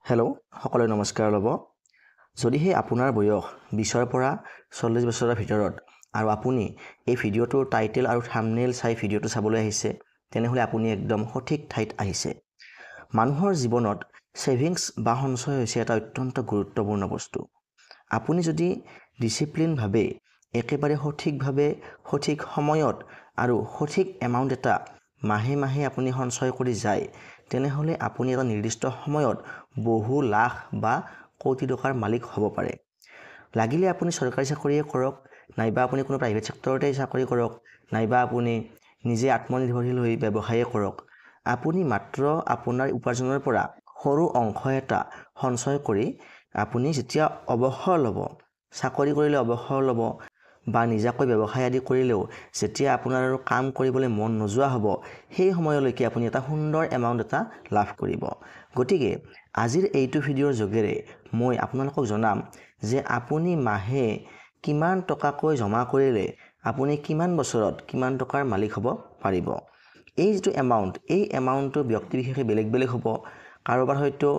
Hello' সকলোকে নমস্কাৰ ল'ব যদিহে আপোনাৰ বয়স 20ৰ পৰা 40 বছৰৰ ভিতৰত আৰু আপুনি এই ভিডিঅ'টোৰ টাইটেল আৰু থাম্বনেইল চাই ভিডিঅ'টো চাবলৈ আহিছে তেনেহ'লে আপুনি একদম সঠিক ঠাইত আহিছে মানুহৰ জীৱনত সেভিংছ বা সঞ্চয় হৈছে এটা অত্যন্ত গুৰুত্বপূৰ্ণ বস্তু আপুনি যদি ডিসিপ্লিনভাৱে একেবাৰে সঠিকভাৱে সঠিক সময়ত আৰু সঠিক এমাউণ্ট এটা মাহে মাহে আপুনি সঞ্চয় কৰি যায় তেনেহ'লে আপুনি এটা নিৰ্দিষ্ট সময়ত বহু লাখ বা কোটি টকাৰ মালিক হ'ব পাৰে লাগিলে আপুনি চৰকাৰী চাকৰিয়ে কৰক নাইবা আপুনি কোনো প্ৰাইভেট সেক্টৰতে চাকৰি কৰক নাইবা আপুনি নিজে আত্মনিৰ্ভৰশীল হৈ ব্যৱসায় কৰক আপুনি মাত্ৰ আপোনাৰ উপাৰ্জনৰ পৰা সৰু অংশ এটা সঞ্চয় কৰি আপুনি যেতিয়া অৱসৰ ল'ব চাকৰি কৰিলে অৱসৰ ল'ব বা নিজাকৈ ব্যৱসায় আদি কৰিলেও যেতিয়া আপোনাৰ আৰু কাম কৰিবলৈ মন নোযোৱা হ'ব সেই সময়লৈকে আপুনি এটা সুন্দৰ এমাউণ্ট এটা লাভ কৰিব গতিকে আজিৰ এইটো ভিডিঅ'ৰ যোগেৰে মই আপোনালোকক জনাম যে আপুনি মাহে কিমান টকাকৈ জমা কৰিলে আপুনি কিমান বছৰত কিমান টকাৰ মালিক হ'ব পাৰিব এই যেটো এমাউণ্ট এই এমাউণ্টটো ব্যক্তি বিশেষে বেলেগ বেলেগ হ'ব কাৰোবাৰ হয়তো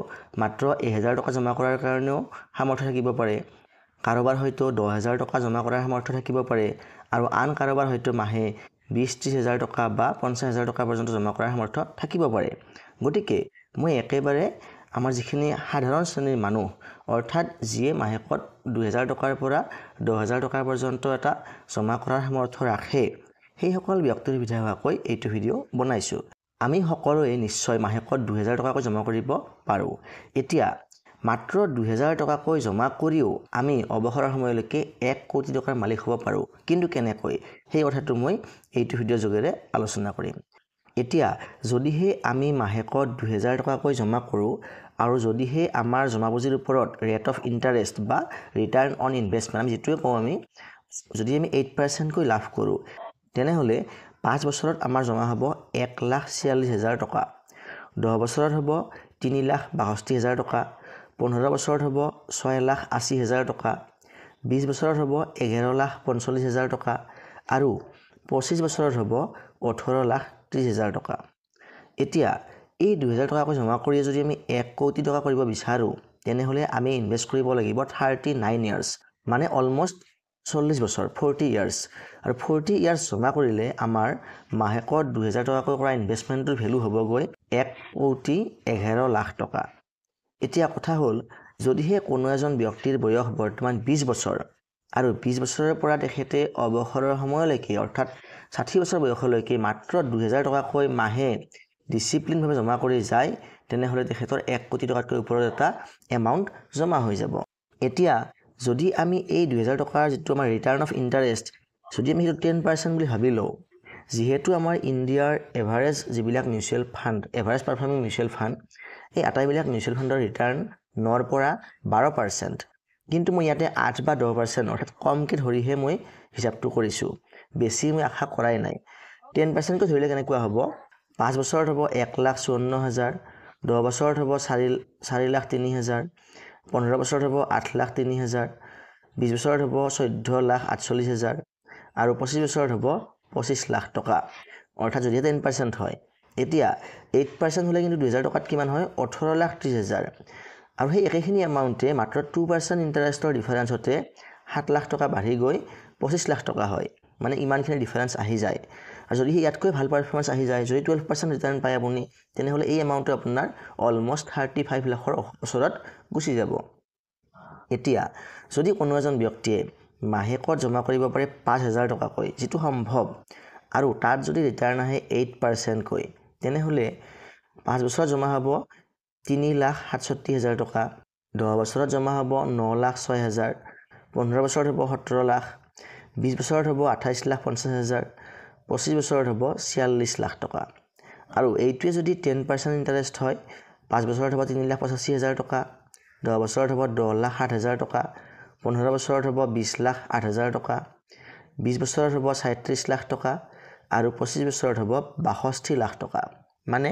মাত্ৰ 1000 টকা জমা কৰাৰ কাৰণেও সামৰ্থ্য থাকিব পাৰে কাৰোবাৰ হয়তো 10000 টকা জমা কৰাৰ সামৰ্থ্য থাকিব পাৰে আৰু আন কাৰোবাৰ হয়তো মাহে 20-30 টকা বা 50,000 টকা পৰ্যন্ত জমা কৰাৰ সামৰ্থ্য থাকিব পাৰে গতিকে মই একেবাৰে আমাৰ যিখিনি সাধাৰণ শ্ৰেণীৰ মানুহ অৰ্থাৎ যিয়ে মাহেকত 2000 টকাৰ পৰা 10000 টকা পৰ্যন্ত এটা জমা কৰাৰ সামৰ্থ্য ৰাখে সেই সকল ব্যক্তিৰ সুবিধা হোৱাকৈ এইটো ভিডিঅ' বনাইছো আমি সকলোৱে নিশ্চয় মাহেকত 2000 টকাকৈ জমা কৰিব পাৰো এতিয়া মাত্ৰ 2000 টকাকৈ জমা কৰিও আমি অৱসৰৰ সময়লৈকে 1 কোটি টকাৰ মালিক হ'ব পাৰো কিন্তু কেনেকৈ সেই কথাটো মই এইটো ভিডিঅ'ৰ যোগেৰে আলোচনা কৰিম এতিয়া যদিহে আমি মাহেকত 2000 টকাকৈ জমা কৰোঁ আৰু যদিহে আমাৰ জমাপুঁজিৰ ওপৰত ৰেট অফ ইণ্টাৰেষ্ট বা ৰিটাৰ্ণ অন ইনভেষ্টমেণ্ট আমি যেটোৱে কওঁ আমি যদি আমি 8% কৈ লাভ কৰোঁ তেনেহ'লে 5 বছৰত আমাৰ জমা হ'ব 1,46,000 টকা 10 বছৰত হ'ব 3,62,000 টকা 15 বছৰত হ'ব 6,80,000 টকা 20 বছৰত হ'ব 11,45,000 টকা আৰু 25 বছৰত হ'ব 18,30,000 টকা এতিয়া এই 2000 টকাকৈ জমা কৰি যদি আমি 1 কোটি টকা কৰিব বিচাৰো তেনেহ'লে আমি ইনভেষ্ট কৰিব লাগিব 39 ইয়াৰ্স মানে অলমোষ্ট 40 বছৰ 40 ইয়াৰ্স আৰু 40 ইয়াৰ্স জমা কৰিলে আমাৰ মাহেকত 2000 টকাকৈ কৰা ইনভেষ্টমেণ্টৰ ভ্যালু হ'বগৈ 1,11 লাখ টকা এতিয়া কথা হ'ল যদিহে কোনো এজন ব্যক্তিৰ বয়স বৰ্তমান 20 বছৰ আৰু 20 বছৰৰ পৰা তেখেতে অৱসৰৰ সময়লৈকে অৰ্থাৎ 60 বছৰ বয়সলৈকে মাত্ৰ 2000 টকাকৈ মাহে ডিসিপ্লিনভাৱে জমা কৰি যায় তেনেহ'লে তেখেতৰ 1 কোটি টকাতকৈ ওপৰত এটা এমাউণ্ট জমা হৈ যাব এতিয়া যদি আমি এই 2000 টকাৰ যেটো আমাৰ ৰিটাৰ্ণ অফ ইণ্টাৰেষ্ট যদি আমি 10% বুলি ভাবি লওঁ যেহেতু আমাৰ ইণ্ডিয়াৰ এভাৰেজ যিবিলাক mutual fund average performing mutual fund এই আটাইবিলাক মিউচুৱেল ফাণ্ডৰ ৰিটাৰ্ণ 9 পৰা 12% কিন্তু মই ইয়াতে 8 বা 10% অৰ্থাৎ কমকৈ ধৰিহে মই হিচাপটো কৰিছো বেছি মই আশা কৰাই নাই 10% কৈ ধৰিলে কেনেকুৱা হ'ব 5 বছৰত হ'ব 1,54,000 10 বছৰত হ'ব 4,03,000 15 বছৰত হ'ব 8,03,000 20 বছৰত হ'ব 14,48,000 আৰু 25 বছৰত হ'ব 25 লাখ টকা অৰ্থাৎ যদি 10% হয় এতিয়া 8% হ'লে কিন্তু 2000 টকাত কিমান হয় 18,30,000 আৰু সেই একেখিনি এমাউণ্টে মাত্ৰ 2% ইণ্টাৰেষ্টৰ ডিফাৰেন্সতে 7 লাখ টকা বাঢ়ি গৈ 25 লাখ টকা হয় মানে ইমানখিনি ডিফাৰেন্স আহি যায় আৰু যদি ইয়াতকৈ ভাল পাৰফৰ্মেন্স আহি যায় যদি 12% ৰিটাৰ্ণ পায় আপুনি তেনেহ'লে এই এমাউণ্টটো আপোনাৰ অলমোষ্ট 35 লাখৰ ওচৰত গুচি যাব এতিয়া যদি কোনো এজন ব্যক্তিয়ে মাহেকত জমা কৰিব পাৰে 5000 টকাকৈ যেটো সম্ভৱ আৰু তাত যদি ৰিটাৰ্ণ আহে 8% কৈ তেনেহ'লে 5 বছৰত জমা হ'ব 3,67,000 টকা 10 বছৰত জমা হ'ব 9,06,000 15 বছৰত হ'ব 17 লাখ 20 বছৰত হ'ব 28,50,000 25 বছৰত হ'ব 46 লাখ টকা আৰু এইটোৱে যদি 10% ইণ্টাৰেষ্ট হয় 5 বছৰত হ'ব 3,85,000 টকা 10 বছৰত হ'ব 10,07,000 টকা 15 বছৰত হ'ব 20,08,000 টকা 20 বছৰত হ'ব 37 লাখ টকা আৰু 25 বছৰত হ'ব 62 লাখ টকা মানে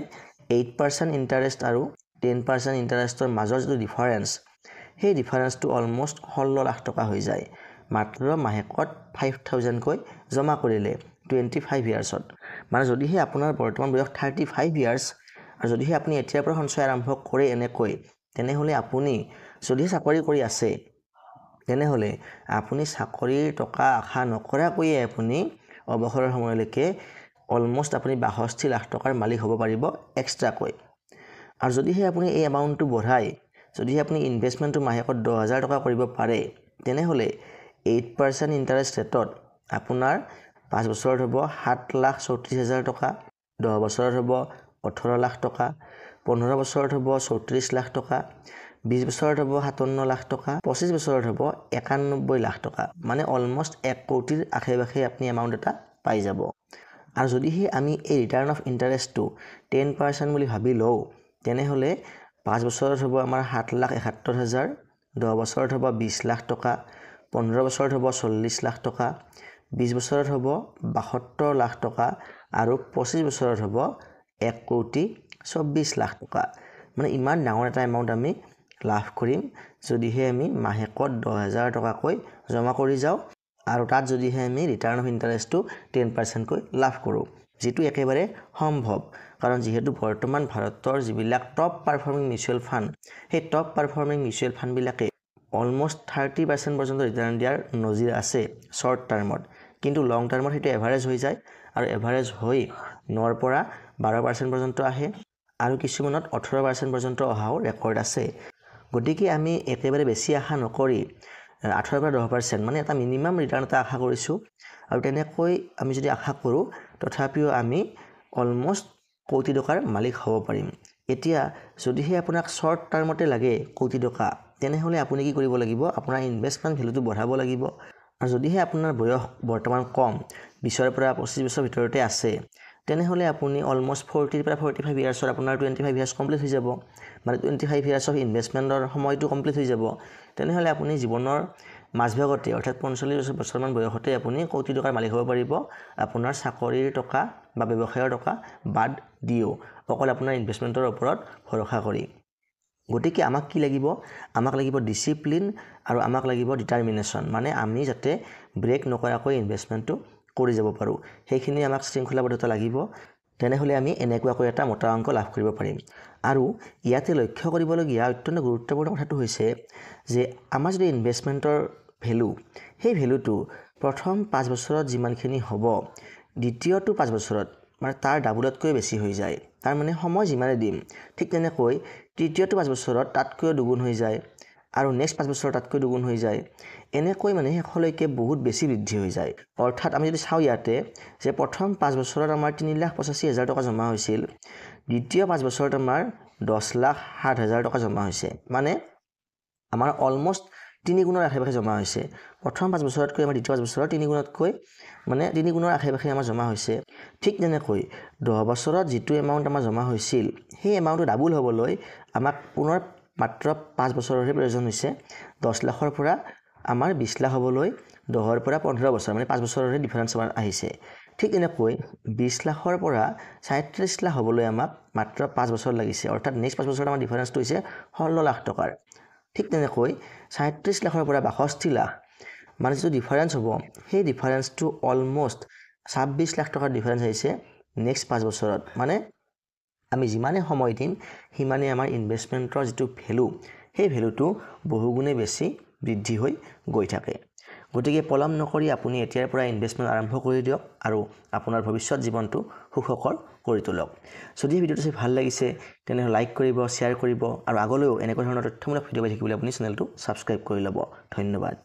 8% ইণ্টাৰেষ্ট আৰু 10% ইণ্টাৰেষ্টৰ মাজৰ যেটো ডিফাৰেন্স সেই ডিফাৰেন্সটো অলমোষ্ট 16 লাখ টকা হৈ যায় মাত্ৰ মাহেকত 5000 কৈ জমা কৰিলে 25 ইয়াৰ্সত মানে যদিহে আপোনাৰ বৰ্তমান বয়স 35 ইয়াৰ্স আৰু যদিহে আপুনি এতিয়াৰ পৰা সঞ্চয় আৰম্ভ কৰে এনেকৈ তেনেহ'লে আপুনি যদি চাকৰি কৰি আছে তেনেহ'লে আপুনি চাকৰিৰ টকা আশা নকৰাকৈয়ে আপুনি অৱসৰৰ সময়লৈকে অলমষ্ট আপুনি 62 লাখ টকাৰ মালিক হ'ব পাৰিব এক্সট্ৰাকৈ। আৰু যদিহে আপুনি এই এমাউণ্টটো বঢ়াই যদিহে আপুনি ইনভেষ্টমেণ্টটো মাহেকত 10,000 টকা কৰিব পাৰে তেনেহ'লে 8% ইণ্টাৰেষ্ট ৰেটত আপোনাৰ 5 বছৰত হ'ব 7,34,000 টকা, 10 বছৰত হ'ব 18 লাখ টকা, 15 বছৰত হ'ব 34 লাখ টকা, 20 বছৰত হ'ব 57 লাখ টকা, 25 বছৰত হ'ব 91 লাখ টকা, মানে অলমষ্ট 1 কোটিৰ আশে-পাশে আপুনি এমাউণ্ট এটা পাই যাব। আৰু যদিহে আমি এই ৰিটাৰ্ণ অফ ইণ্টাৰেষ্টটো 10% বুলি ভাবি লওঁ তেনেহ'লে 5 বছৰত হ'ব আমাৰ 7,71,000, 10 বছৰত হ'ব 20 লাখ টকা, 15 বছৰত হ'ব 40 লাখ টকা, 20 বছৰত হ'ব 72 লাখ টকা আৰু 25 বছৰত হ'ব 1,24 লাখ টকা। মানে ইমান ডাঙৰ এটা এমাউণ্ট আমি লাভ কৰিম যদিহে আমি মাহেকত 10,000 টকাকৈ জমা কৰি যাওঁ আৰু তাত যদিহে আমি ৰিটাৰ্ণ অফ ইণ্টাৰেষ্টটো 10%কৈ লাভ কৰোঁ, যিটো একেবাৰে সম্ভৱ। কাৰণ যিহেতু বৰ্তমান ভাৰতৰ যিবিলাক টপ পাৰফৰ্মিং মিউচুৱেল ফাণ্ড সেই টপ পাৰফৰ্মিং মিউচুৱেল ফাণ্ডবিলাকে অলমষ্ট 30% পৰ্যন্ত ৰিটাৰ্ণ দিয়াৰ নজিৰ আছে শ্বৰ্ট টাৰ্মত, কিন্তু লং টাৰ্মত সেইটো এভাৰেজ হৈ যায় আৰু এভাৰেজ হৈ 9ৰ পৰা 12% পৰ্যন্ত আহে আৰু কিছুমানত 18% পৰ্যন্ত অহাও ৰেকৰ্ড আছে। গতিকে আমি একেবাৰে বেছি আশা নকৰি 18 পৰা 10% মানে এটা মিনিমাম ৰিটাৰ্ণ এটা আশা কৰিছোঁ। আৰু তেনেকৈ আমি যদি আশা কৰোঁ তথাপিও আমি অলমষ্ট কোটি টকাৰ মালিক হ'ব পাৰিম। এতিয়া যদিহে আপোনাক শ্বৰ্ট টাৰ্মতে লাগে কোটি টকা তেনেহ'লে আপুনি কি কৰিব লাগিব, আপোনাৰ ইনভেষ্টমেণ্ট ভেলুটো বঢ়াব লাগিব। আৰু যদিহে আপোনাৰ বয়স বৰ্তমান কম 20ৰ পৰা 25 বছৰ ভিতৰতে আছে তেনেহ'লে আপুনি অলমষ্ট 40 পৰা 45 ইয়াৰ্ছৰ আপোনাৰ 25 ইয়াৰ্ছ কমপ্লিট হৈ যাব, মানে 25 ইয়াৰ্ছ অফ ইনভেষ্টমেণ্টৰ সময়টো কমপ্লিট হৈ যাব। তেনেহ'লে আপুনি জীৱনৰ মাজভাগতে অৰ্থাৎ 45 বছৰমান বয়সতে আপুনি কোটি টকাৰ মালিক হ'ব পাৰিব, আপোনাৰ চাকৰিৰ টকা বা ব্যৱসায়ৰ টকা বাদ দিও, অকল আপোনাৰ ইনভেষ্টমেণ্টৰ ওপৰত ভৰসা কৰি। গতিকে আমাক কি লাগিব, আমাক লাগিব ডিচিপ্লিন আৰু আমাক লাগিব ডিটাৰমিনেশ্যন, মানে আমি যাতে ব্ৰেক নকৰাকৈ ইনভেষ্টমেণ্টটো কৰি যাব পাৰোঁ, সেইখিনি আমাক শৃংখলাবদ্ধতা লাগিব। তেনেহ'লে আমি এনেকুৱাকৈ এটা মোটা অংক লাভ কৰিব পাৰিম। আৰু ইয়াতে লক্ষ্য কৰিবলগীয়া অত্যন্ত গুৰুত্বপূৰ্ণ কথাটো হৈছে যে আমাৰ যদি ইনভেষ্টমেণ্টৰ ভেলু সেই ভেলুটো প্ৰথম 5 বছৰত যিমানখিনি হ'ব দ্বিতীয়টো 5 বছৰত মানে তাৰ ডাবুলতকৈ বেছি হৈ যায়। তাৰ মানে সময় যিমানে দিম ঠিক তেনেকৈ তৃতীয়টো 5 বছৰত তাতকৈও দুগুণ হৈ যায় আৰু নেক্সট 5 বছৰত তাতকৈ দুগুণ হৈ যায়। এনেকৈ মানে শেষলৈকে বহুত বেছি বৃদ্ধি হৈ যায়। অৰ্থাৎ আমি যদি চাওঁ ইয়াতে যে প্ৰথম 5 বছৰত আমাৰ 3,85,000 টকা জমা হৈছিল, দ্বিতীয় 5 বছৰত আমাৰ 10,07,000 টকা জমা হৈছে, মানে আমাৰ অলমষ্ট 3 গুণৰ আশে-পাশে জমা হৈছে। প্ৰথম 5 বছৰতকৈ আমাৰ দ্বিতীয় 5 বছৰত 3 গুণতকৈ মানে 3 গুণৰ আশে-পাশে আমাৰ জমা হৈছে। ঠিক তেনেকৈ 10 বছৰত যিটো এমাউণ্ট আমাৰ জমা হৈছিল সেই এমাউণ্টটো ডাবুল হ'বলৈ আমাক পুনৰ মাত্ৰ 5 বছৰৰহে প্ৰয়োজন হৈছে। 10 লাখৰ পৰা আমাৰ 20 লাখ হ'বলৈ 10ৰ পৰা 15 বছৰ মানে 5 বছৰৰহে ডিফাৰেঞ্চ আমাৰ আহিছে। ঠিক তেনেকৈ 20 লাখৰ পৰা 37 লাখ হ'বলৈ আমাক মাত্ৰ 5 বছৰ লাগিছে, অৰ্থাৎ নেক্সট 5 বছৰত আমাৰ ডিফাৰেঞ্চটো হৈছে 16 লাখ টকাৰ। ঠিক তেনেকৈ 37 লাখৰ পৰা 62 লাখ মানে যিটো ডিফাৰেঞ্চ হ'ব সেই ডিফাৰেঞ্চটো অলমষ্ট 26 লাখ টকাৰ ডিফাৰেঞ্চ আহিছে নেক্সট 5 বছৰত। মানে আমি যিমানে সময় দিম সিমানে আমাৰ ইনভেষ্টমেণ্টৰ যিটো ভেলু সেই ভেলুটো বহুগুণে বেছি বৃদ্ধি হৈ গৈ থাকে। গতিকে পলম নকৰি আপুনি এতিয়াৰ পৰা ইনভেষ্টমেণ্ট আৰম্ভ কৰি দিয়ক আৰু আপোনাৰ ভৱিষ্যত জীৱনটো সুখকৰ কৰি তোলক। যদি ভিডিঅ'টো চাই ভাল লাগিছে তেনেহ'লে লাইক কৰিব, শ্বেয়াৰ কৰিব আৰু আগলৈও এনেকুৱা ধৰণৰ তথ্যমূলক ভিডিঅ' পাই থাকিবলৈ আপুনি চেনেলটো ছাবস্ক্ৰাইব কৰি ল'ব। ধন্যবাদ।